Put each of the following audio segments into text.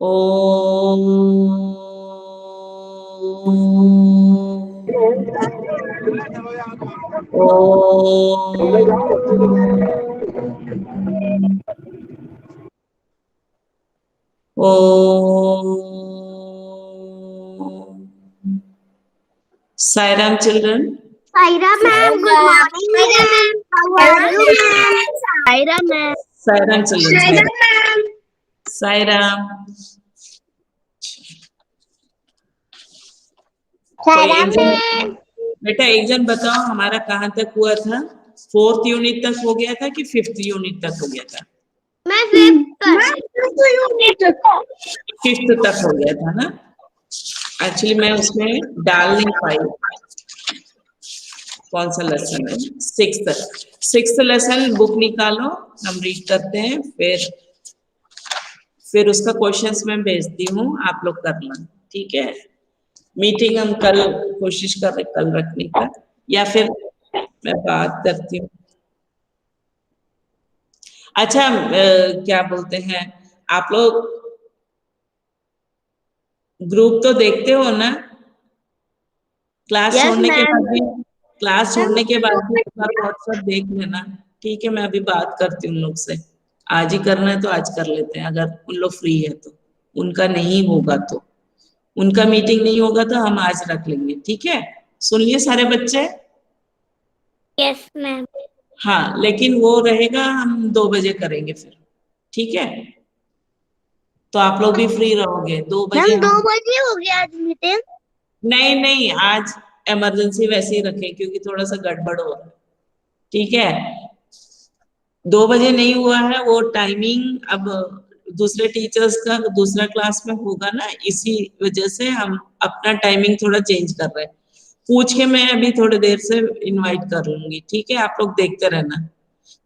Om Sairam children. Saira ma'am, good morning ma'am. How are you ma'am? Saira ma'am. Sairam children. Saira ma'am. Sairam. Saira ma'am. बेटा एक जन बताओ हमारा कहाँ तक हुआ था? 4th यूनिट तक हो गया था कि 5th यूनिट तक हो गया था? मैं 5th यूनिट तक. 5th तक हो गया था ना. एक्चुअली मैं उसमें डाल नहीं पाई. कौन सा लेसन है? 6th लेसन बुक निकालो, हम रीड करते हैं, फिर उसका क्वेश्चंस मैं भेजती हूँ, आप लोग करना. ठीक है. मीटिंग हम कल कोशिश कर रहे कल रखने का, या फिर मैं बात करती हूँ. अच्छा क्या बोलते हैं आप लोग, ग्रुप तो देखते हो ना? क्लास Yes छोड़ने के बाद ma'am. भी एक बार व्हाट्सएप देख लेना. ठीक है. मैं अभी बात करती हूँ उन लोग से. आज ही करना है तो आज कर लेते हैं, अगर उन लोग फ्री है तो. उनका नहीं होगा तो, उनका मीटिंग नहीं होगा तो हम आज रख लेंगे. ठीक है. सुन लिए सारे बच्चे? Yes ma'am. हाँ, लेकिन वो रहेगा, हम 2 बजे करेंगे फिर. ठीक है. तो आप लोग भी फ्री रहोगे 2 बजे. मैम 2 हम बजे हो गया आज मीटिंग. नहीं नहीं, आज इमरजेंसी वैसे ही रखें क्योंकि थोड़ा सा गड़बड़ हो रहा है. ठीक है. 2 बजे नहीं हुआ है वो टाइमिंग, अब दूसरे टीचर्स का दूसरा क्लास में होगा ना, इसी वजह से हम अपना टाइमिंग थोड़ा चेंज कर रहे हैं. पूछ के मैं अभी थोड़ी देर से इनवाइट कर लूंगी. ठीक है. आप लोग देखते रहना.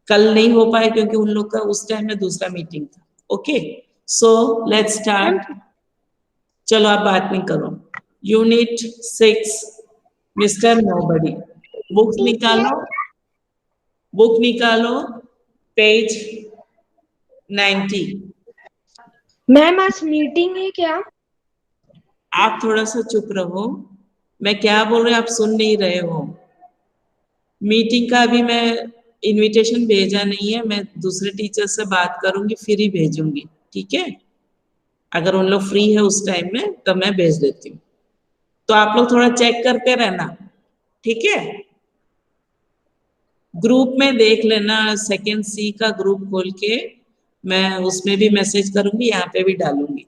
कल नहीं हो पाए क्योंकि उन लोग का उस टाइम में दूसरा मीटिंग था. ओके. So let's start. चलो आप बात नहीं करो. Unit 6 mister nobody. बुक्स निकालो, बुक निकालो, पेज 90. मैम आज मीटिंग है क्या? आप थोड़ा सा चुप रहो. मैं क्या बोल रही हूँ आप सुन नहीं रहे हो. मीटिंग का अभी मैं इनविटेशन भेजा नहीं है, मैं दूसरे टीचर से बात करूंगी फिर ही भेजूंगी. ठीक है. अगर उन लोग फ्री है उस टाइम में तो मैं भेज देती हूँ. तो आप लोग थोड़ा चेक करते रहना. ठीक है. ग्रुप में देख लेना, सेकेंड सी का ग्रुप खोल के मैं उसमें भी मैसेज करूंगी, यहाँ पे भी डालूंगी,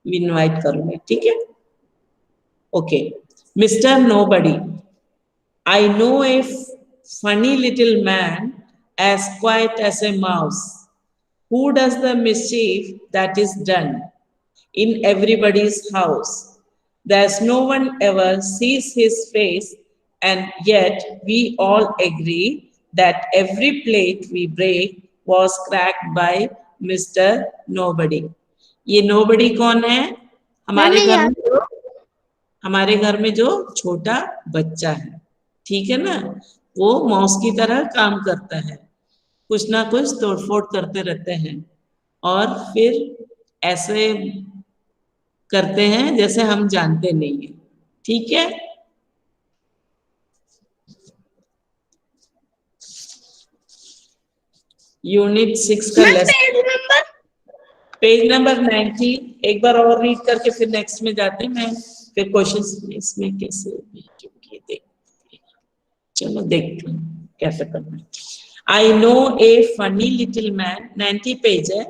इनवाइट करूंगी. ठीक है. Okay. Mister nobody. I know a funny little man as quiet as a mouse who does the mischief that is done in everybody's house. There's no one ever sees his face, and yet we all agree that every plate we break was cracked by Mr. Nobody. ये nobody कौन है? हमारे घर में जो छोटा बच्चा है. ठीक है ना. वो माउस की तरह काम करता है, कुछ ना कुछ तोड़फोड़ करते रहते हैं, और फिर ऐसे करते हैं जैसे हम जानते नहीं है. ठीक है. यूनिट 6 का लेसन पेज नंबर 90. एक बार और रीड करके फिर नेक्स्ट में जाते हैं. मैं फिर क्वेश्चन इसमें कैसे भेजूंगी देखते. चलो देखते हैं कैसे करना है. I know a funny little man, 90 page है,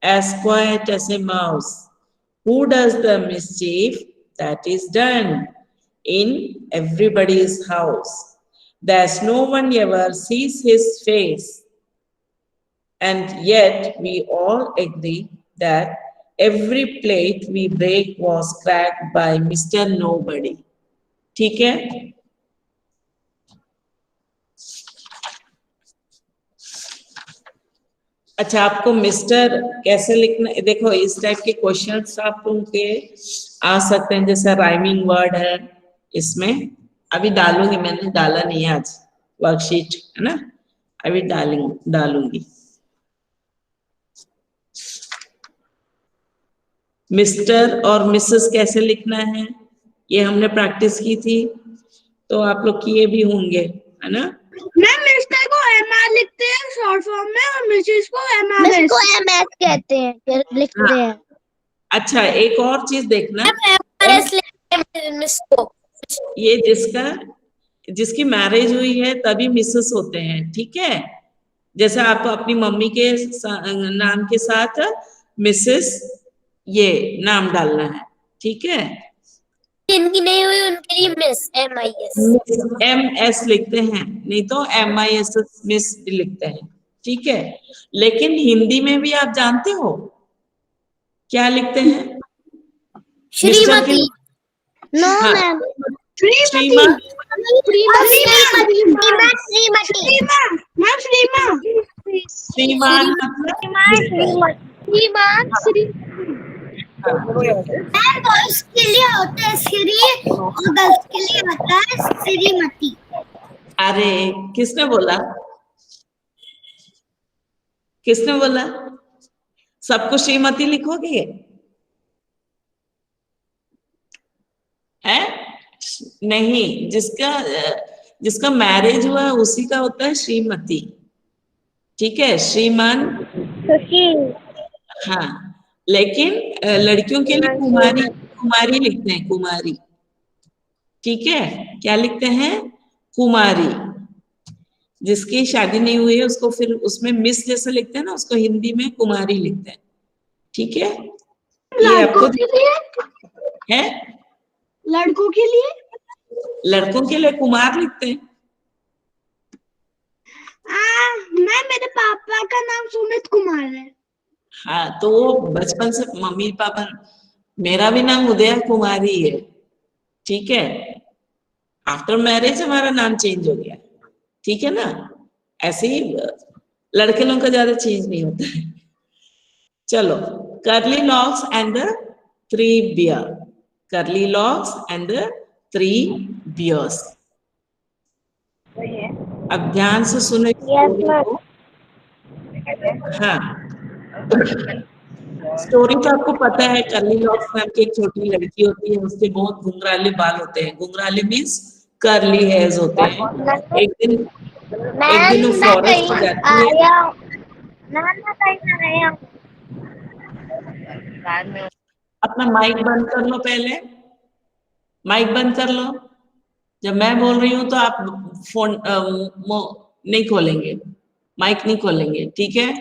as quiet as a mouse, who does the mischief that is done in everybody's house. There's no one ever sees his face, and yet we all agree that every plate we break was cracked by Mr. Nobody. ठीक है. अच्छा, आपको mister कैसे लिखना है? देखो इस type के क्वेश्चंस आप उनके आ सकते हैं, जैसे राइमिंग वर्ड है इसमें. अभी डालूंगी, मैंने डाला नहीं है आज वर्कशीट, है ना. अभी डालूंगी. मिस्टर और मिसेस कैसे लिखना है ये हमने प्रैक्टिस की थी, तो आप लोग किए भी होंगे, है ना? मैम मिस्टर को एमआर लिखते हैं शॉर्ट फॉर्म में और मिसेस को एमआरएस। मिस को एमएस कहते हैं, लिखते हैं। अच्छा, एक और चीज देखना, एमआरएस लिखते हैं मिस को। ये जिसकी मैरिज हुई है तभी मिसेस होते हैं, ठीक है? जैसे आप अपनी मम्मी के नाम के साथ मिसेस ये नाम डालना है, ठीक है? जिनकी नहीं हुई उनके लिए मिस एमआईएस। एम एस लिखते हैं, नहीं तो MIS मिस लिखते हैं, ठीक है? लेकिन हिंदी में भी आप जानते हो क्या लिखते हैं? मिस्टर के श्रीमती। नो हाँ, मैम। श्रीमान, श्रीमान मतलब बॉयज के लिए होता है श्री और गर्ल्स के लिए होता है श्रीमती। अरे किसने बोला? किसने बोला सबको श्रीमती लिखोगे? है नहीं, जिसका मैरिज हुआ उसी का होता है श्रीमती, ठीक है? श्रीमान, हाँ, लेकिन लड़कियों के लिए कुमारी, कुमारी लिखते हैं, कुमारी, ठीक है? क्या लिखते हैं? कुमारी। जिसकी शादी नहीं हुई है उसको फिर उसमें मिस जैसा लिखते हैं ना, उसको हिंदी में कुमारी लिखते हैं, ठीक है? ये आपको है, लड़कों के लिए लड़कों के लिए कुमार लिखते हैं। मैं मेरे पापा का नाम सुमित कुमार है। हाँ, तो वो बचपन से मम्मी पापा, मेरा भी नाम उदया कुमारी है, ठीक है? आफ्टर मैरिज हमारा नाम चेंज हो गया, ठीक है ना? ऐसे ही लड़के लोगों का ज्यादा चेंज नहीं होता है। चलो, Curly Locks and the 3 bear, Curly Locks and the 3 bears. अब ध्यान से सुनो स्टोरी को। हाँ, स्टोरी तो आपको पता है, कर्ली लॉक्स नाम की एक छोटी लड़की होती है, उसके बहुत घुंघराले बाल होते हैं। घुंघराले मीन्स कर्ली हेयर्स होते हैं। एक दिन वो फॉरेस्ट जाती है। अपना माइक बंद कर लो, पहले माइक बंद कर लो। जब मैं बोल रही हूँ तो आप फोन नहीं खोलेंगे, माइक नहीं खोलेंगे, ठीक है?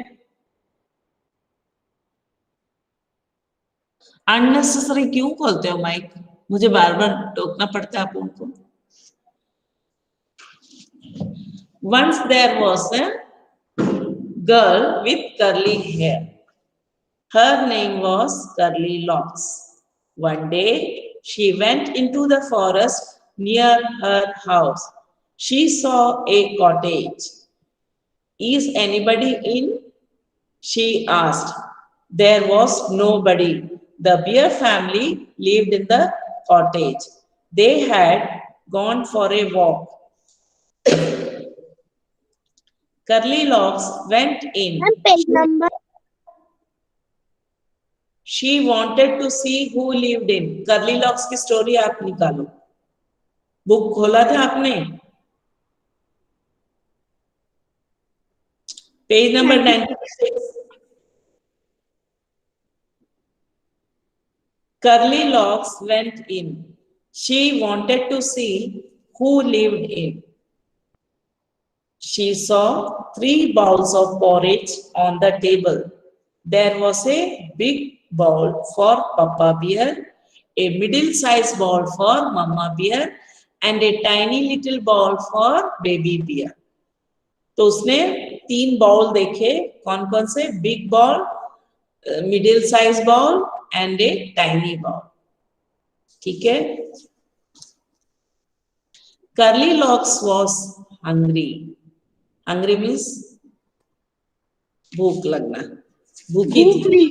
अननेसेसरी क्यों खोलते हो माइक? मुझे बार बार टोकना पड़ता है आप लोगों को। Once there was a girl with curly hair. Her name was Curly Locks. One day, she went into the forest near her house. She saw a cottage. Is anybody in? She asked. There was nobody. The Bear family lived in the cottage. They had gone for a walk. Curly Locks went in. She wanted to see who lived in. Curly Locks की story आप निकालो। Book खोला था आपने? Page number 96। Curly Locks went in. She wanted to see who lived in. She saw 3 bowls of porridge on the table. There was a big bowl for Papa Bear, a middle-sized bowl for Mama Bear, and a tiny little bowl for Baby Bear. तो उसने 3 bowl देखे, कौन कौन से? Big bowl, middle size bowl and a tiny bowl, ठीक है? Curly Locks was hungry. Hungry means भूख लगना, भूखी थी।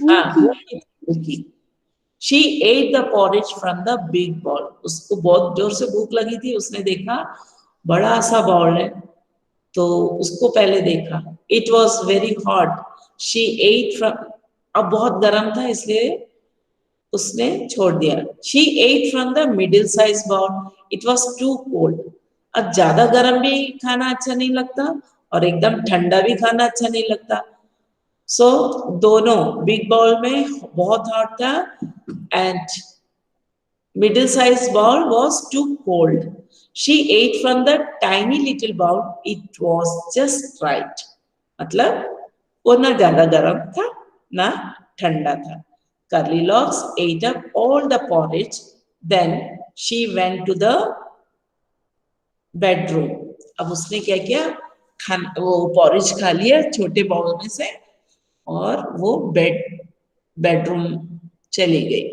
हाँ, भूखी। She ate the porridge from the big bowl. उसको बहुत जोर से भूख लगी थी, उसने देखा बड़ा सा बाउल है, तो उसको पहले देखा। It was very hot. She ate from, अब बहुत गर्म था इसलिए उसने छोड़ दिया। She ate from the middle size bowl. It was too cold. अब ज्यादा गर्म भी खाना अच्छा नहीं लगता और एकदम ठंडा भी खाना अच्छा नहीं लगता। सो दोनों बिग बाउल में बहुत हॉट था and middle sized bowl was too cold. She ate from the tiny little bowl. It was just right. मतलब वो ना ज्यादा गर्म था ना ठंडा था। Curly Locks ate up all the porridge. Then she went to the bedroom. अब उसने क्या किया, वो porridge खा लिया छोटे बाउल में से और वो बेडरूम चली गई।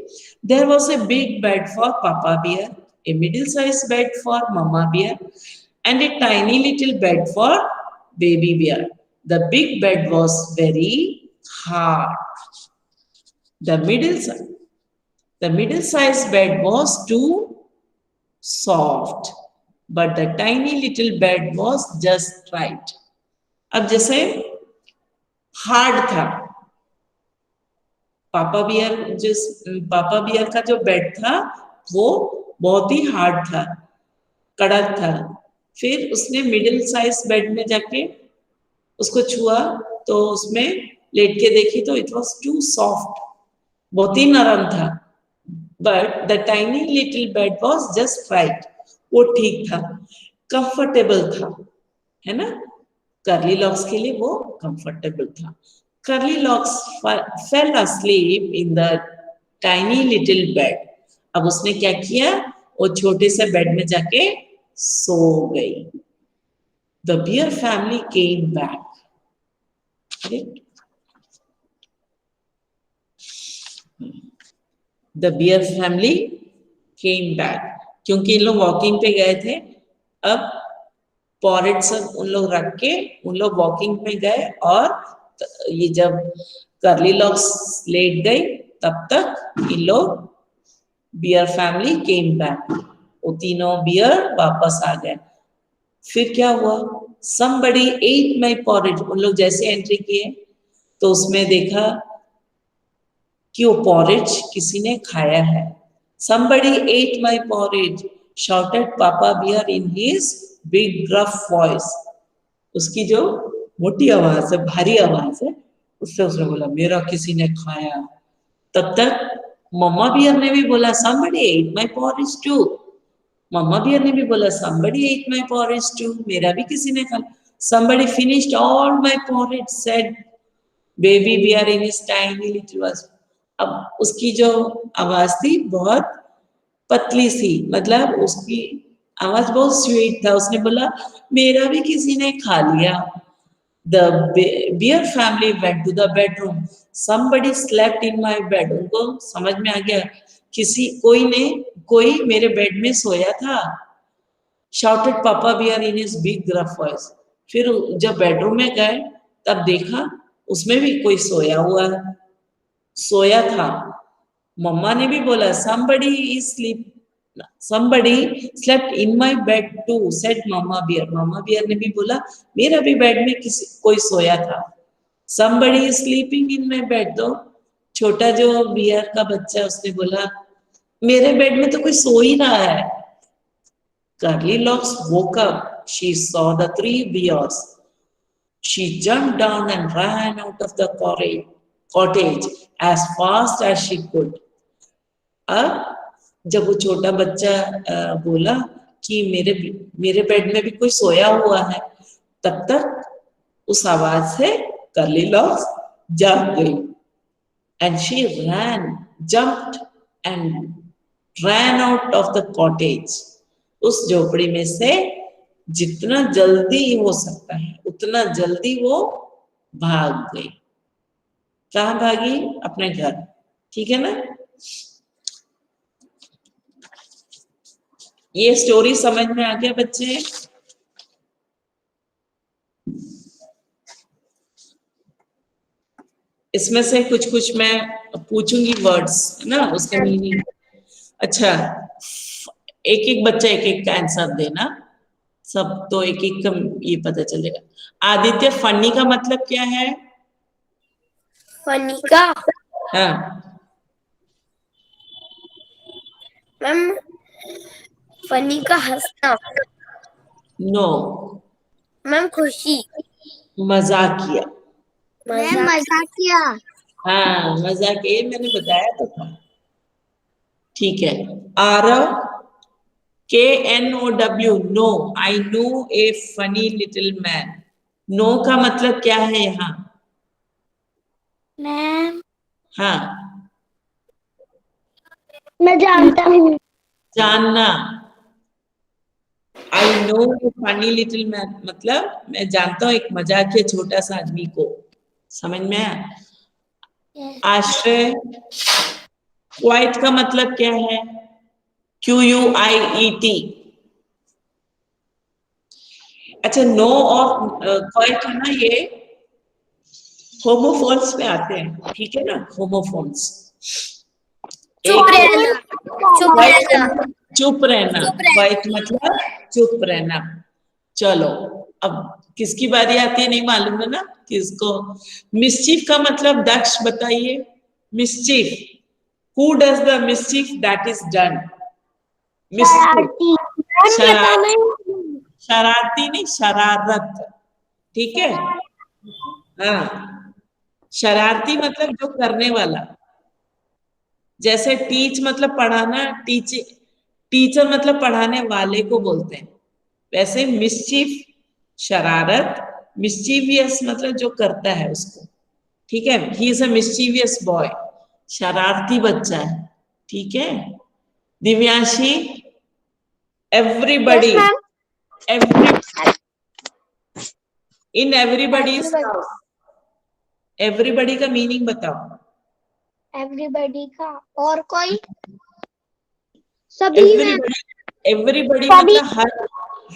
There was a big bed for Papa Bear, a middle-sized bed for Mama Bear, and a tiny little bed for Baby Bear. The big bed was very hard. The middle-sized bed was too soft, but the tiny little bed was just right. अब जैसे hard था, पापा beer का जो bed था वो बहुत ही hard था, कड़क था। फिर उसने मिडिल साइज बेड में जाके उसको छुआ तो उसमें लेट के देखी तो इट वाज टू सॉफ्ट, बहुत ही नरम था। But the tiny little bed was just right, वो ठीक था, कंफर्टेबल था, है ना। कर्ली लॉक्स के लिए वो कंफर्टेबल था। Curly locks fail asleep in the tiny little bed. अब उसने क्या किया, वो छोटे से बेड में जाके सो गई। The bear family came back. The bear family came back. क्योंकि इन लोग वॉकिंग पे गए थे, अब पॉरेट सब उन लोग रख के उन लोग वॉकिंग में गए और ये जब कर्ली लॉक्स लेट गई तब तक इन लोग बियर फैमिली केम बैक, वो तीनों बियर वापस आ गए। फिर क्या हुआ, somebody ate my porridge. उन लोग जैसे एंट्री किए तो उसमें देखा कि वो पॉरेज किसी ने खाया है। Somebody ate my porridge, shouted Papa Bear in his big gruff voice. उसकी जो मोटी आवाज है, भारी आवाज है, उससे उसने बोला मेरा किसी ने खाया। तब तक मम्मा बियर ने भी बोला somebody ate my porridge too. Mamma bear ने भी बोला somebody ate my porridge too. मेरा भी किसी ने खाया। Somebody finished all my porridge, said baby bear in his tiny little voice. अब उसकी जो आवाज थी बहुत पतली सी, मतलब उसकी आवाज बहुत स्वीट था। उसने बोला मेरा भी किसी ने खा लिया। The bear family went to the bedroom. Somebody slept in my bed. उनको समझ में आ गया कोई मेरे बेड में सोया था। Shouted Papa Bear in his big gruff voice. फिर जब बेडरूम में गए तब देखा उसमें भी कोई सोया था। मम्मा ने भी बोला somebody slept in my bed too, said Mama Bear. Mamma bear ने भी बोला मेरा भी बेड में कोई सोया था। Somebody is sleeping in my bed. तो छोटा जो बियर का बच्चा उसने बोला मेरे बेड में तो कोई सो ही रहा है। Curly Locks woke up. She saw the three bears. She jumped down and ran out of the cottage as fast as she could. अब जब वो छोटा बच्चा बोला कि मेरे बेड में भी कोई सोया हुआ है, तब तक उस आवाज से कर्ली लॉक्स जाग गई। And she jumped and ran out of the cottage. उस झोपड़ी में से जितना जल्दी हो सकता है उतना जल्दी वो भाग गई। कहाँ भागी? अपने घर, ठीक है ना। ये स्टोरी समझ में आ गया बच्चे? इसमें से कुछ कुछ मैं पूछूंगी वर्ड्स, है ना, उसका मीनिंग। अच्छा, एक एक बच्चा एक एक का आंसर देना, सब तो एक एक का ये पता चलेगा। आदित्य, फनी का मतलब क्या है? फनी का हाँ, मैम फनी का हंसना। नो, मैम खुशी। मजाकिया। मैम मजाकिया। हाँ, मजाकिया, ये मैंने बताया तो था। ठीक है, Aarav, KNOW, know, I know a funny little man. Know का मतलब क्या है यहाँ? मैम हाँ, मैं जानता हूँ। जानना। आई know a funny little man मतलब मैं जानता हूँ एक मजाकिया छोटा सा आदमी को। समझ में आया? आश्रय, क्वाइट का मतलब क्या है? QUIET। अच्छा, नो और क्वाइट है ना, ये होमोफोन्स में आते हैं, ठीक है ना, होमोफोन्स। चुप रहना। चुप रहना। चुप रहना, चुप रहना। क्वाइट मतलब चुप रहना। चलो, अब किसकी बारी आती है नहीं मालूम है ना किसको। मिस्चीफ का मतलब दक्ष बताइए। Mischief, who does the mischief that is done? Mischief, शरारती। मैम पता शरारत, नहीं। शरारती नहीं, शरारत, ठीक है। हाँ, शरारती मतलब जो करने वाला। जैसे टीच मतलब पढ़ाना, टीचर मतलब पढ़ाने वाले को बोलते हैं। वैसे मिस्चीफ, शरारत, मिस्चीवियस मतलब जो करता है उसको, ठीक है। He is a mischievous boy, शरारती बच्चा है, ठीक है। Divyanshi, yes everybody, ma'am. Every, इन एवरीबडीज हाउस, एवरीबडी का मीनिंग बताओ। एवरीबडी का और कोई? सभी मैम। एवरीबडी, एवरीबडी सभी। मतलब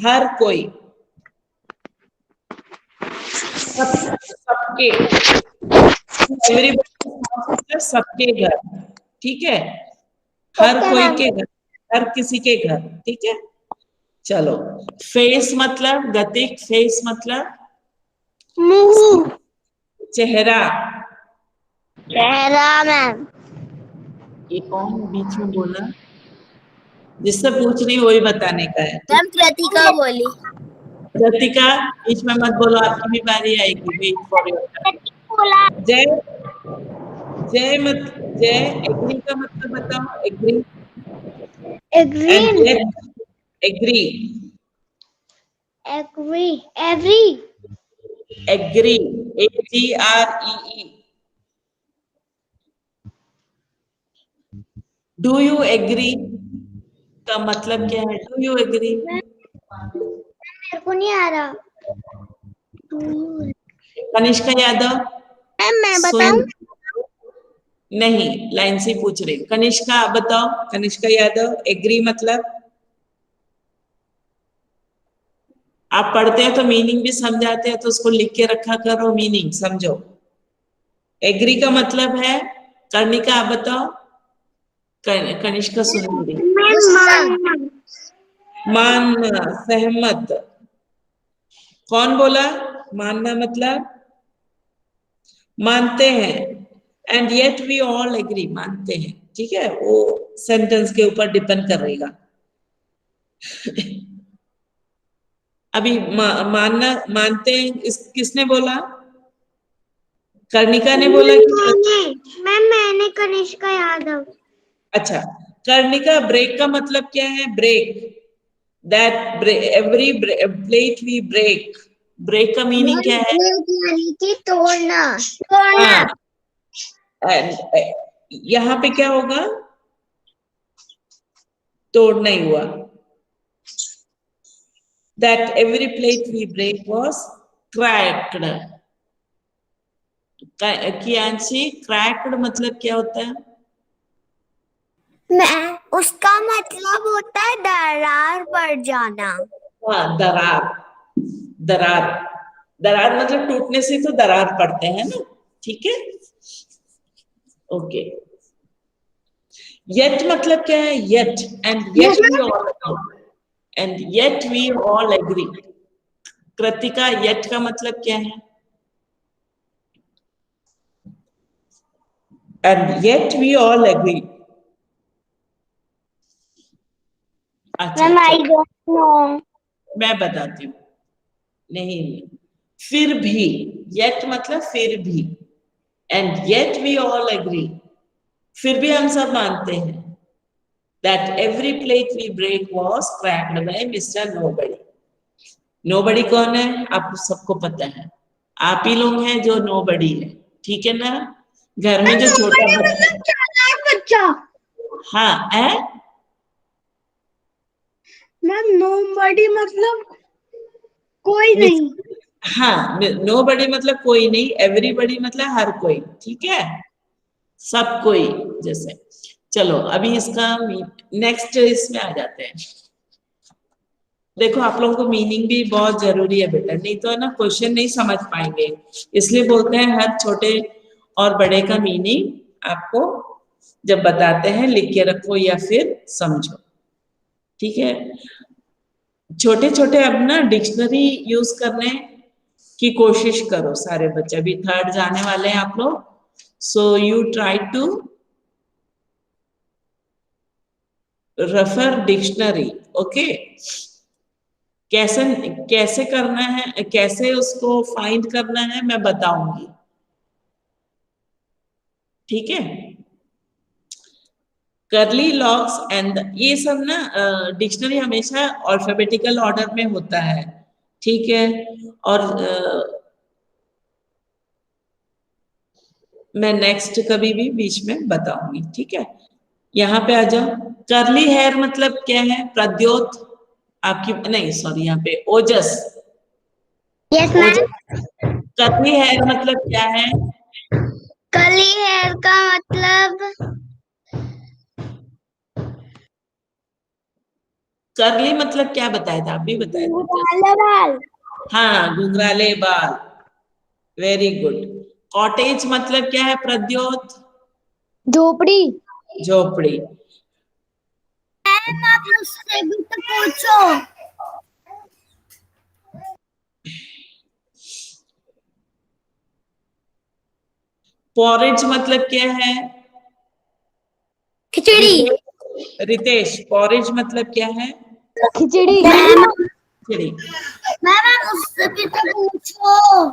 हर कोई, सब, सबके, एवरीबडी मतलब सबके घर, ठीक है। हर ओके कोई मैम। के घर, हर किसी के घर, ठीक है। चलो, फेस मतलब गतिक, फेस मतलब मुंह। चेहरा। चेहरा मैम। ये कौन बीच में बोला? जिससे पूछ रही वही बताने का है, ठीक। मैम कृतिका बोली। कृतिका, बीच में मत बोलो, आपकी भी बारी आएगी, वेट फॉर योर बोला। टर्न। जय, जय मत, जय, एग्री का मतलब बताओ, एग्री। एंड एग्रीन। Yet, agree, agree. Every. Agree, AGREE। Do you agree का मतलब क्या है? Do you agree? मेरे को नहीं आ रहा। कनिष्का यादव, मैम मैं सुन, बताऊं? नहीं, लाइन से पूछ रही। कनिष्का आप बताओ, कनिष्का यादव, एग्री मतलब? आप पढ़ते हैं तो मीनिंग भी समझाते हैं, तो उसको लिख के रखा करो, मीनिंग समझो। एग्री का मतलब है, कर्णिका आप बताओ। कनिष्का सुन रही। मैम मानना, सहमत। कौन बोला? मानना मतलब मानते हैं। And yet we all agree, मानते हैं, ठीक है। वो सेंटेंस के ऊपर डिपेंड करेगा। अभी मानना, मानते हैं, किसने बोला? कर्णिका ने बोला कि? मैंने कनिष्का यादव। अच्छा, कर्णिका, ब्रेक का मतलब क्या है? Break, that every plate we break. Break का मीनिंग क्या है? यानी कि तोड़ना। तोड़ना। हाँ, यहाँ पे क्या होगा? तोड़ना ही हुआ। That every plate we break was cracked. कियांशी, क्रैक्ड मतलब क्या होता है? मैं उसका मतलब होता है दरार पड़ जाना। हाँ, दरार, दरार, दरार मतलब टूटने से तो दरार पड़ते हैं ना, ठीक है। ओके, येट मतलब क्या है? Yet, and we all agree. Kritika, yet का मतलब क्या है? And yet we all agree. अच्छा मैम आई चलो, डोंट नो। मैं बताती हूँ। नहीं, फिर भी, येट मतलब फिर भी, and yet we all agree, फिर भी हम सब मानते हैं that every plate we break was cracked by Mr. Nobody. Nobody कौन है? आपको सबको पता है, आप ही लोग हैं जो नोबडी है, ठीक है ना? घर में जो छोटा नोबडी बच्चा, मतलब चालाक बच्चा। हाँ है, मैम नोबडी मतलब कोई नहीं। हाँ, नोबडी मतलब कोई नहीं, एवरीबडी मतलब हर कोई, ठीक है, सब कोई जैसे। चलो अभी इसका नेक्स्ट इसमें आ जाते हैं। देखो आप लोगों को मीनिंग भी बहुत जरूरी है बेटा, नहीं तो है ना क्वेश्चन नहीं समझ पाएंगे, इसलिए बोलते हैं हर छोटे और बड़े का मीनिंग आपको जब बताते हैं लिख के रखो या फिर समझो, ठीक है? छोटे छोटे अब ना डिक्शनरी यूज करने की कोशिश करो सारे बच्चे, अभी थर्ड जाने वाले हैं आप लोग, so you try to refer dictionary, okay? कैसे कैसे करना है, कैसे उसको फाइंड करना है मैं बताऊंगी, ठीक है? करली लॉग्स एंड ये सब ना डिक्शनरी हमेशा अल्फाबेटिकल ऑर्डर में होता है, ठीक है? और मैं नेक्स्ट कभी भी बीच में बताऊंगी, ठीक है? यहाँ पे आ जाओ। करली हेयर मतलब क्या है? प्रद्योत आपकी, नहीं सॉरी, यहाँ पे ओजस, यस ओजस। मैम। करली हेयर मतलब क्या है? कर्ली हेयर का मतलब करली मतलब क्या बताया था? आप भी बताया था just। घुंघराले बाल। हाँ, घुंघराले बाल, वेरी गुड। कॉटेज मतलब क्या है प्रद्योत? झोपड़ी। झोपड़ी। मैम आप मुझसे भी तो पूछो। पॉरेज मतलब क्या है? खिचड़ी। रितेश, रितेश पॉरेज मतलब क्या है? खिचड़ी। मैम खिचड़ी। मैम आप मुझसे भी तो पूछो।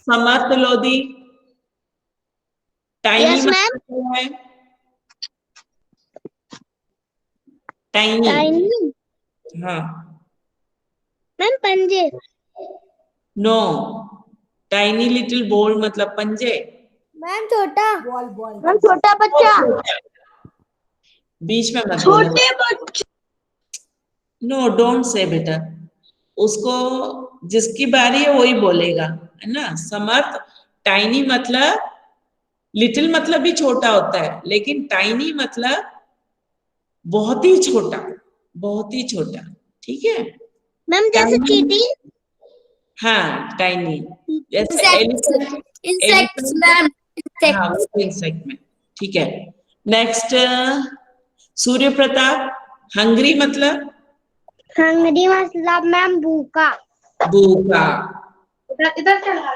समर्थ लोधी, टाइनी यस मैम। मतलब क्या है? Tiny, tiny. हाँ, मैम पंजे। नो, टाइनी लिटिल बोल मतलब पंजे। मैम छोटा बॉल बॉल। मैम छोटा बच्चा। बीच में मत बोलो, छोटे बच्चे। नो डोंट से बेटा, उसको जिसकी बारी है वही बोलेगा, है ना? समर्थ, टाइनी मतलब, लिटिल मतलब भी छोटा होता है, लेकिन टाइनी मतलब बहुत ही छोटा, बहुत ही छोटा, ठीक है? मैम जैसे टाइनी, चींटी। हाँ टाइनी, जैसे insects. Elephant, insects elephant, ma'am. हाँ वो तो इंसेक्ट में, ठीक है? नेक्स्ट, सूर्य प्रताप, हंग्री मतलब? हंगरी मतलब मैम भूखा। भूखा। इधर चला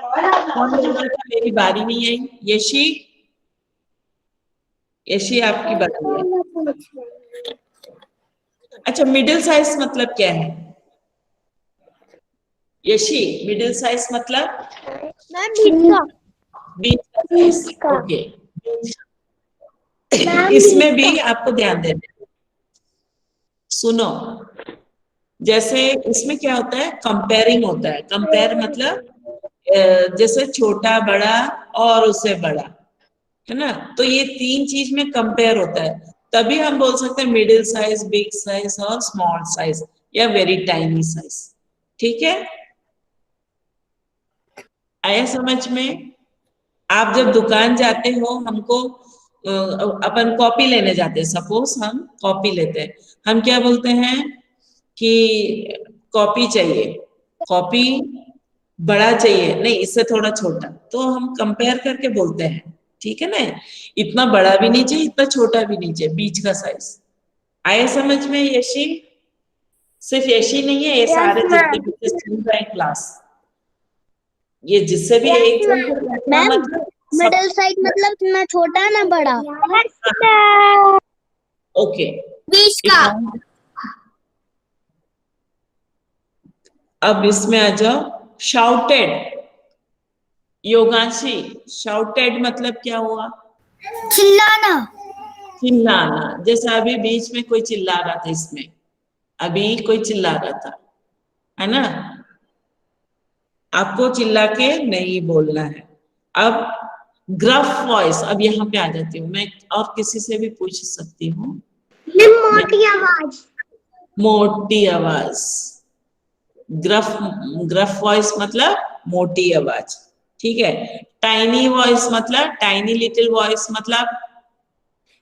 कौन लो। बोल रहा था मेरी बारी नहीं आई? यशी, यशी आपकी बारी है। अच्छा, मिडिल साइज मतलब क्या है? यशी, मिडिल साइज मतलब? मैम भीका। बीच का साइज, भीका। ओके। मैम इसमें भी भीका। आपको ध्यान देना है। सुनो, जैसे इसमें क्या होता है, कंपेयरिंग होता है। कंपेयर मतलब जैसे छोटा बड़ा और उससे बड़ा, है ना? तो ये तीन चीज में कंपेयर होता है, तभी हम बोल सकते हैं मिडिल साइज, बिग साइज और स्मॉल साइज या वेरी टाइनी साइज, ठीक है? आया समझ में? आप जब दुकान जाते हो, हमको अपन कॉपी लेने जाते हैं, सपोज हम कॉपी लेते हैं, हम क्या बोलते हैं कि कॉपी चाहिए, कॉपी बड़ा चाहिए, नहीं इससे थोड़ा छोटा, तो हम कंपेयर करके बोलते हैं, ठीक है ना? इतना बड़ा भी नहीं चाहिए, इतना छोटा भी नहीं चाहिए, बीच का साइज। आए समझ में यशी? सिर्फ यशी नहीं है, ये यस सारे जितने मैम। बच्चे सुन रहे हैं क्लास, ये जिससे भी यस एक मैम। का मैम मतलब सब, मिडिल साइज मतलब ना छोटा ना बड़ा। यस हाँ, मैम। ओके। बीच का। अब इसमें आ जाओ, शाउटेड। योगांशी, शाउटेड मतलब क्या हुआ? चिल्लाना। चिल्लाना। जैसे अभी बीच में कोई चिल्ला रहा था, इसमें अभी कोई चिल्ला रहा था, है ना? आपको चिल्ला के नहीं बोलना है। अब ग्रफ वॉइस, अब यहाँ पे आ जाती हूँ मैं, और किसी से भी पूछ सकती हूँ। मोटी आवाज। मोटी आवाज। ग्रफ, ग्रफ वॉइस मतलब मोटी आवाज, ठीक है। टाइनी वॉइस मतलब, टाइनी लिटिल वॉइस मतलब,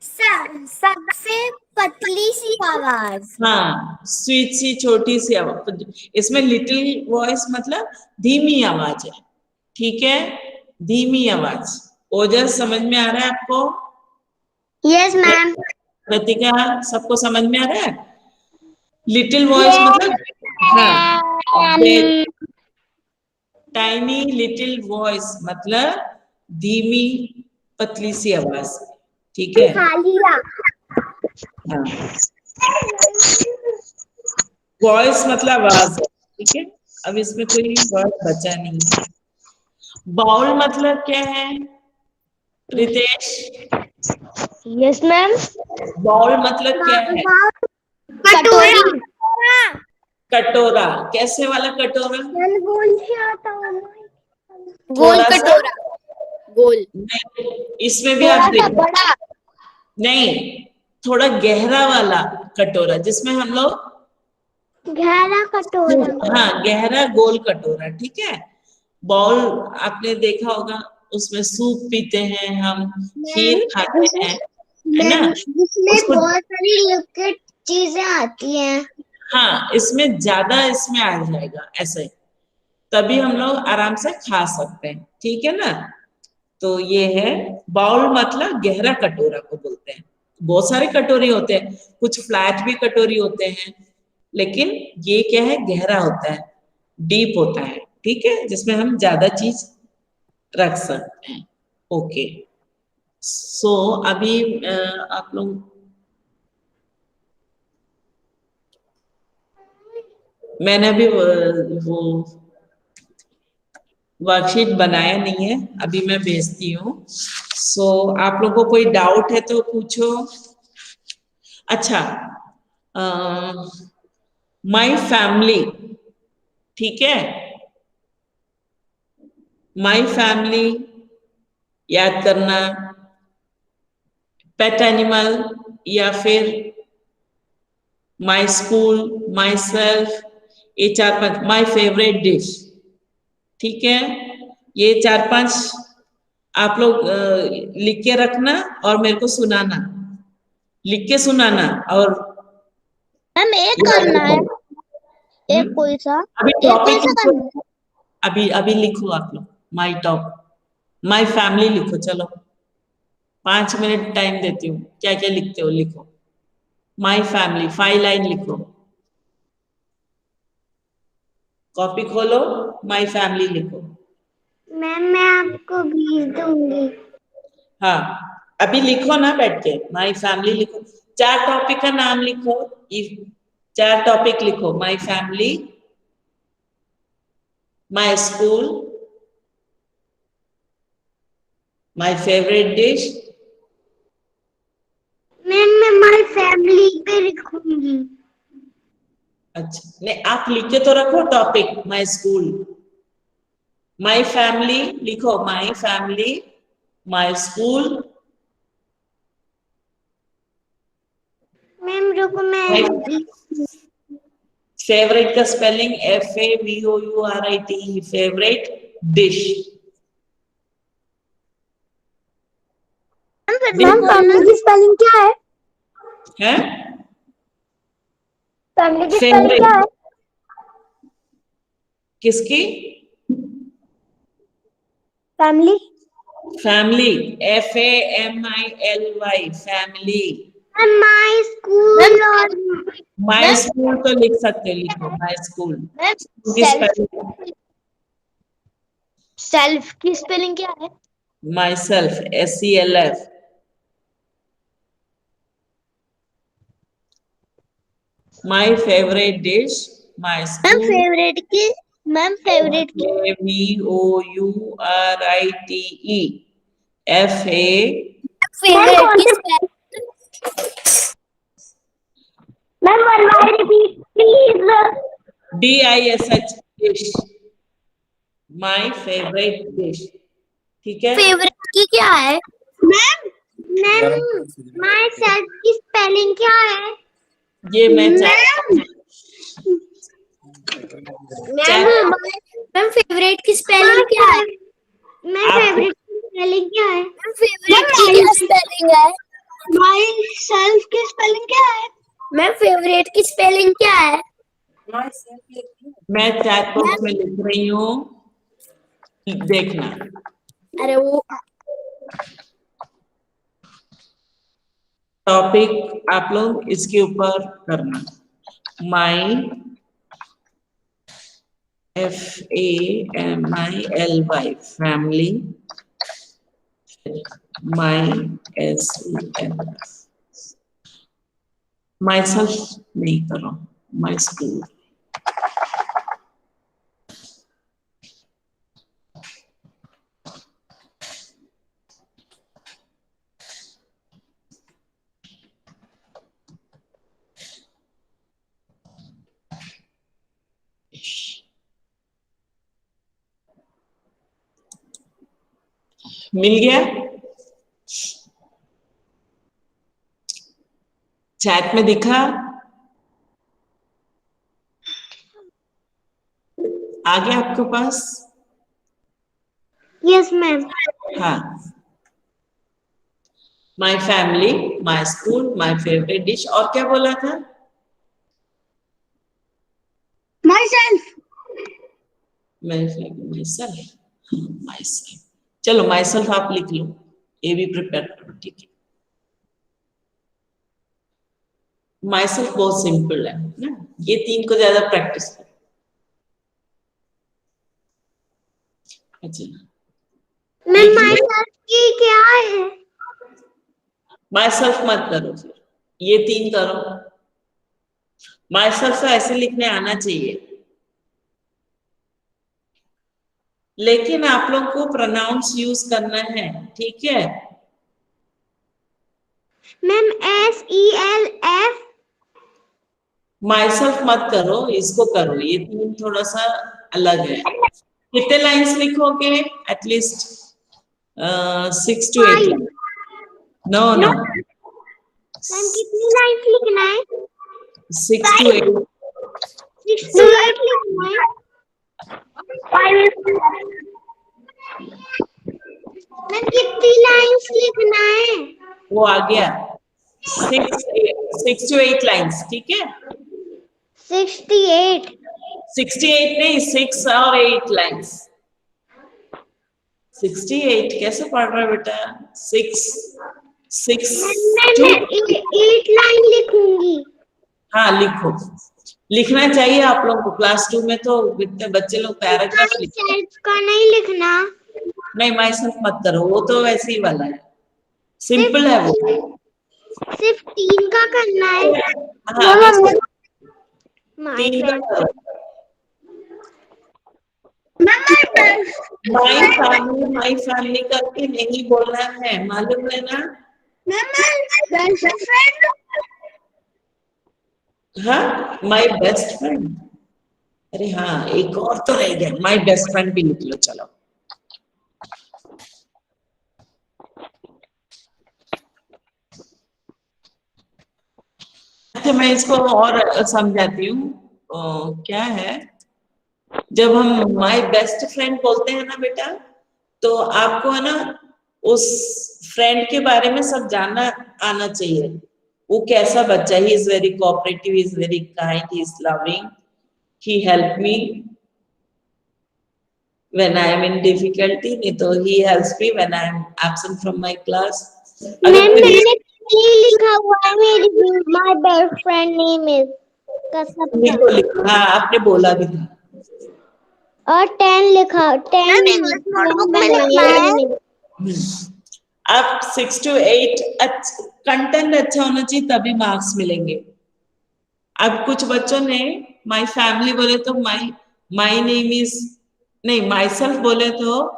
सबसे पतली सी आवाज। हाँ, स्वीट सी छोटी सी आवाज। इसमें लिटिल वॉइस मतलब धीमी आवाज है, ठीक है, धीमी आवाज। ओजस समझ में आ रहा है आपको? Yes ma'am. कृतिका, सबको समझ में आ रहा है? लिटिल वॉइस मतलब, हाँ, टाइनी लिटिल वॉइस मतलब धीमी पतली सी आवाज, ठीक है। हाँ, वॉइस मतलब आवाज, ठीक है। अब इसमें कोई वर्ड बचा नहीं है। बाउल मतलब क्या है रितेश? Yes ma'am. बाउल मतलब क्या है? कटोरी। कटोरा। कैसे वाला कटोरा? गोल थोड़ा सा, कटोरा। गोल। नहीं, इसमें भी थोड़ा आप सा देखो, बड़ा। नहीं, थोड़ा गहरा वाला कटोरा, जिसमें हम लोग, गहरा कटोरा। हाँ, गहरा गोल कटोरा, ठीक है। बाउल आपने देखा होगा, उसमें सूप पीते हैं हम, खीर खाते हैं, है ना? जिसमें उसको, बहुत सारी लिक्विड चीजें आती हैं। हाँ, इसमें ज्यादा इसमें आ जाएगा ऐसे, तभी हम लोग आराम से खा सकते हैं, ठीक है ना? तो ये है बाउल मतलब गहरा कटोरा को बोलते हैं। बहुत सारे कटोरी होते हैं, कुछ फ्लैट भी कटोरी होते हैं, लेकिन ये क्या है, गहरा होता है, डीप होता है, ठीक है, जिसमें हम ज्यादा चीज रख सकते हैं। ओके, सो अभी आप लोग, मैंने अभी वो वर्कशीट बनाया नहीं है, अभी मैं भेजती हूँ। सो आप लोगों को कोई डाउट है तो पूछो। अच्छा, माई फैमिली, ठीक है, माई फैमिली याद करना, पेट एनिमल, या फिर माई स्कूल, माई सेल्फ, ये 4-5, माई फेवरेट डिश, ठीक है। ये 4-5 आप लोग लिख के रखना और मेरे को सुनाना, लिख के सुनाना। और मैम एक करना है। एक हम्म, कोई सा। अभी एक कोई टॉपिक सा लिखो, करना है। अभी अभी लिखो आप लोग, माई टॉप, माई फैमिली लिखो, चलो 5 मिनट टाइम देती हूँ, क्या क्या लिखते हो लिखो। माई फैमिली 5 लाइन लिखो, कॉपी खोलो, माई फैमिली लिखो। मैम मैं आपको भेज दूंगी। हाँ, अभी लिखो ना बैठ के, माई फैमिली लिखो, 4 टॉपिक का नाम लिखो, 4 टॉपिक लिखो, my family, my school, my favourite dish. Ma'am मैं माई फैमिली पे लिखूंगी। अच्छा, नहीं, आप लिख के तो रखो topic, my school, my family लिखो, my family, my school, ma'am रुको मैं। फेवरेट का spelling FAVOURIT, favourite dish. Ma'am family की स्पेलिंग क्या है? है फैमिली की स्पेलिंग क्या फेवरेट है? किसकी? Family. Family, FAMILY, family. My school और माई मैम स्कूल तो लिख सकते हो, लिखो माई स्कूल। मैम की स्पेलिंग, सेल्फ की स्पेलिंग क्या है? My self, SELF। My favorite dish, my ma'am school, favourite की Favorite, FA, फेवरेट की ma'am one by repeat please DISH, dish, my favorite dish, ठीक है। फेवरेट की क्या है मैम मैम माय सेल्फ की स्पेलिंग क्या है ये मैं मैम फेवरेट की स्पेलिंग क्या है मैम फेवरेट की स्पेलिंग क्या है फेवरेट की क्या स्पेलिंग है माय सेल्फ की स्पेलिंग क्या है मैम फेवरेट की स्पेलिंग क्या है मैं चैट बॉक्स में लिख रही हूँ, देखना। अरे वो टॉपिक आप लोग इसके ऊपर करना। माई FAMILY family, my SELF, my self नहीं करो, माई स्कूल। मिल गया? चैट में दिखा? आ गया आपके पास? यस मैम हाँ। माई family, my school, my favourite dish, और क्या बोला था? My self my self. चलो माई सेल्फ आप लिख लो, ये भी प्रिपेयर करो, ठीक है। माई सेल्फ बहुत सिंपल है ना, ये 3 को ज्यादा प्रैक्टिस करो। अच्छा, मैम माय सेल्फ की क्या है माई सेल्फ मत करो, फिर ये 3 करो। माई सेल्फ तो ऐसे लिखने आना चाहिए, लेकिन आप लोग को प्रोनाउंस यूज करना है, ठीक है। मैम SELF माई सेल्फ मत करो, इसको करो, ये 3 थोड़ा सा अलग है। कितने लाइंस लिखोगे? At least 6 to 8 line. No no, ma'am कितनी लाइन्स लिखना है 6 to 8। 6 to 8 लिखना है मैम कितनी लाइन्स लिखना है वो आ गया, 6 to 8 लाइंस, ठीक है। 68 68 नहीं, 6 और 8 लाइंस। 68 कैसे पढ़ रहा है बेटा? 6 मैं 8 लाइन लिखूंगी हाँ लिखो, लिखना चाहिए आप लोगों को। क्लास 2 में तो इतने बच्चे लोग पैराग्राफ लिखते हैं। सेल्फ का नहीं लिखना नहीं माई सेल्फ मत करो, वो तो वैसे ही वाला है, सिंपल है वो। सिर्फ 3 का करना है हाँ, माय 3 का करो। माई फैमिली करके नहीं बोलना है, मालूम है ना? हाँ, माई बेस्ट फ्रेंड। अरे हाँ, एक और तो रह गया, माई बेस्ट फ्रेंड भी लिख लो, चलो। अच्छा, मैं इसको और समझाती हूँ। क्या है, जब हम माई बेस्ट फ्रेंड बोलते हैं ना बेटा, तो आपको है ना उस फ्रेंड के बारे में सब जानना आना चाहिए। वो कैसा बच्चा, he is very cooperative, he is very kind, he is loving, he help me when I am in difficulty, नहीं तो he helps me when I am absent from my class। Ma'am मैंने लिखा हुआ है मेरी my best friend name is का सब लिखो लिखो, हाँ आपने बोला भी था। और 10 लिखा 10 नोटबुक में लिखा है अब 6 to 8 कंटेंट अच्छा होना चाहिए, तभी मार्क्स मिलेंगे। अब कुछ बच्चों ने माय फैमिली बोले तो माय नेम इज, नहीं माई सेल्फ बोले तो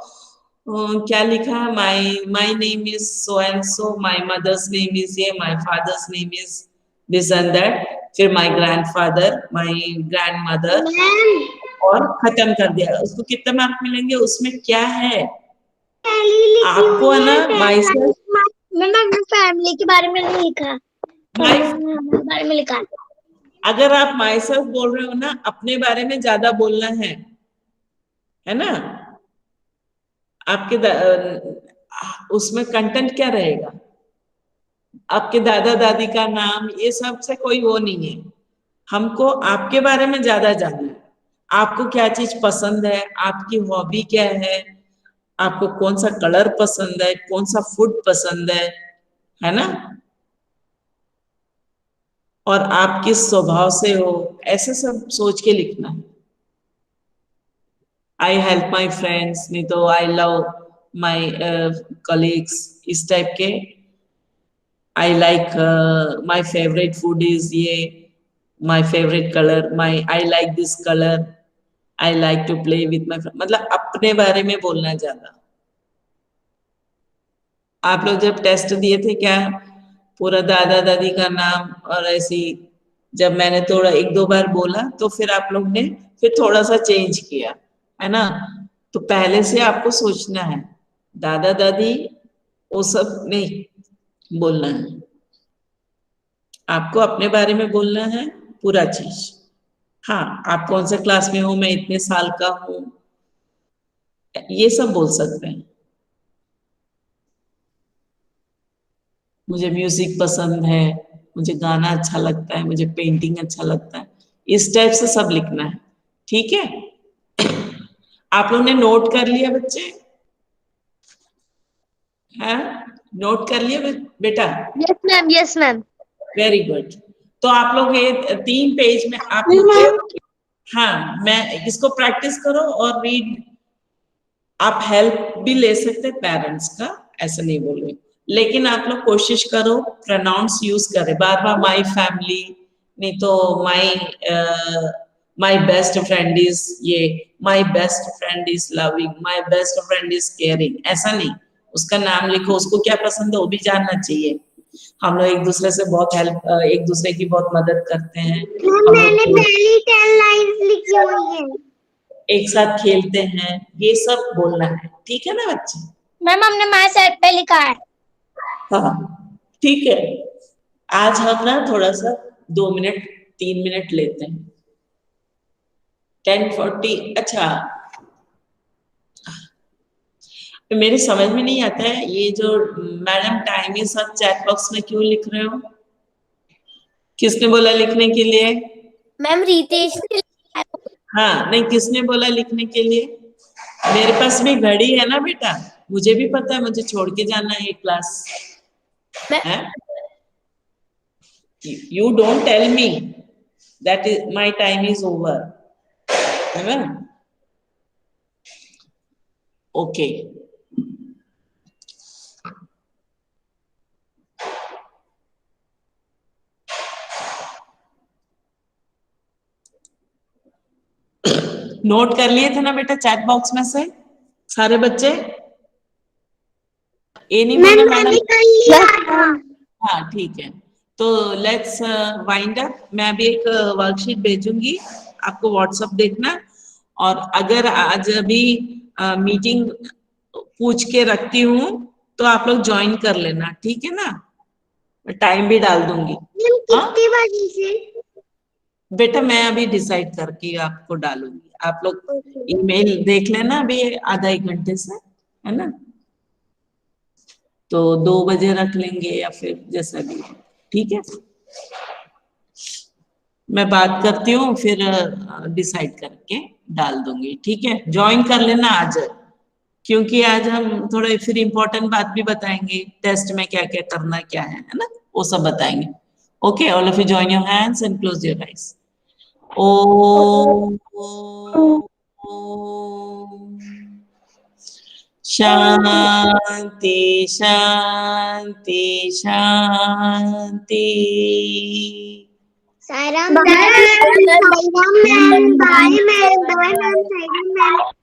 क्या लिखा है, my name is so and so, my mother's name is ये, my father's name is this and that, फिर माय ग्रैंडफादर, माय ग्रैंडमदर, और खत्म कर दिया। उसको कितने मार्क मिलेंगे? उसमें क्या है आपको, है ना, माई सेल्फ, मैंने अपनी फैमिली के बारे में नहीं लिखा, हमारे बारे में लिखा। अगर आप माई सेल्फ बोल रहे हो ना, अपने बारे में ज्यादा बोलना है ना। आपके उसमें कंटेंट क्या रहेगा? आपके दादा दादी का नाम, ये सब से कोई वो नहीं है। हमको आपके बारे में ज्यादा जानना है। आपको क्या चीज पसंद है, आपकी हॉबी क्या है, आपको कौन सा कलर पसंद है, कौन सा फूड पसंद है ना, और आप किस स्वभाव से हो, ऐसे सब सोच के लिखना है। आई हेल्प माई फ्रेंड्स, नहीं तो आई लव माई कलीग्स, इस टाइप के। I like my favourite food is ये, my favourite colour, my I like this colour, I like to play with my friend, मतलब अपने बारे में बोलना ज्यादा। आप लोग जब टेस्ट दिए थे क्या पूरा दादा दादी का नाम और ऐसी, जब मैंने थोड़ा एक दो बार बोला तो फिर आप लोग ने फिर थोड़ा सा चेंज किया, है ना। तो पहले से आपको सोचना है, दादा दादी वो सब नहीं बोलना है, आपको अपने बारे में बोलना है पूरा चीज। हाँ, आप कौन से क्लास में हो, मैं इतने साल का हूँ, ये सब बोल सकते हैं। मुझे म्यूजिक पसंद है, मुझे गाना अच्छा लगता है, मुझे पेंटिंग अच्छा लगता है, इस टाइप से सब लिखना है। ठीक है, आप लोग ने नोट कर लिया बच्चे? हाँ, नोट कर लिया बेटा? Yes ma'am, yes ma'am. Very good. तो आप लोग ये 3 पेज में आप लोग, हाँ, मैं इसको प्रैक्टिस करो और रीड। आप हेल्प भी ले सकते हैं पेरेंट्स का, ऐसा नहीं बोल रही, लेकिन आप लोग कोशिश करो प्रोनाउंस यूज करें बार बार, माई फैमिली, नहीं तो माई बेस्ट फ्रेंड इज ये, my best friend is loving, my best friend is caring, ऐसा नहीं। उसका नाम लिखो, उसको क्या पसंद है वो भी जानना चाहिए। हम लोग एक दूसरे से बहुत हेल्प, एक दूसरे की बहुत मदद करते हैं। मैंने पहली 10 लाइन्स लिखी हुई है। एक साथ खेलते हैं, ये सब बोलना है, ठीक है ना बच्चे? मैम हमने माय सेल्फ पे लिखा है। हाँ, ठीक है। आज हम ना थोड़ा सा 2 मिनट 3 मिनट लेते हैं, 10:40। अच्छा, मेरे समझ में नहीं आता है ये जो मैडम टाइम ये सब चैट बॉक्स में क्यों लिख रहे हो? किसने बोला लिखने के लिए? मैम रितेश ने लिखा है। हाँ, नहीं, किसने बोला लिखने के लिए? मेरे पास भी घड़ी है ना बेटा, मुझे भी पता है मुझे छोड़ के जाना है क्लास, है। You don't tell me that is my time is over, है ना? ओके, नोट कर लिए थे ना बेटा चैट बॉक्स में से सारे बच्चे? ये नहीं बोलना मैडम। हाँ, ठीक है। तो लेट्स वाइंड अप। मैं अभी एक वर्कशीट भेजूंगी आपको, व्हाट्सएप देखना। और अगर आज अभी मीटिंग पूछ के रखती हूँ तो आप लोग ज्वाइन कर लेना, ठीक है ना? मैं टाइम भी डाल दूंगी। हाँ कितने बजे से? बेटा, मैं अभी डिसाइड करके आपको डालूंगी, आप लोग ईमेल देख लेना अभी आधा 1 घंटे से, है ना? तो 2 बजे रख लेंगे या फिर जैसा भी, ठीक है? मैं बात करती हूँ फिर डिसाइड करके डाल दूंगी, ठीक है? ज्वाइन कर लेना आज, क्योंकि आज हम थोड़े फिर इम्पोर्टेंट बात भी बताएंगे, टेस्ट में क्या क्या करना क्या है ना, वो सब बताएंगे। Okay, all of you join your hands and close your eyes. Om शांति शांति शांति। Sairam, bye, ma'am. Bye, ma'am. Bye, ma'am.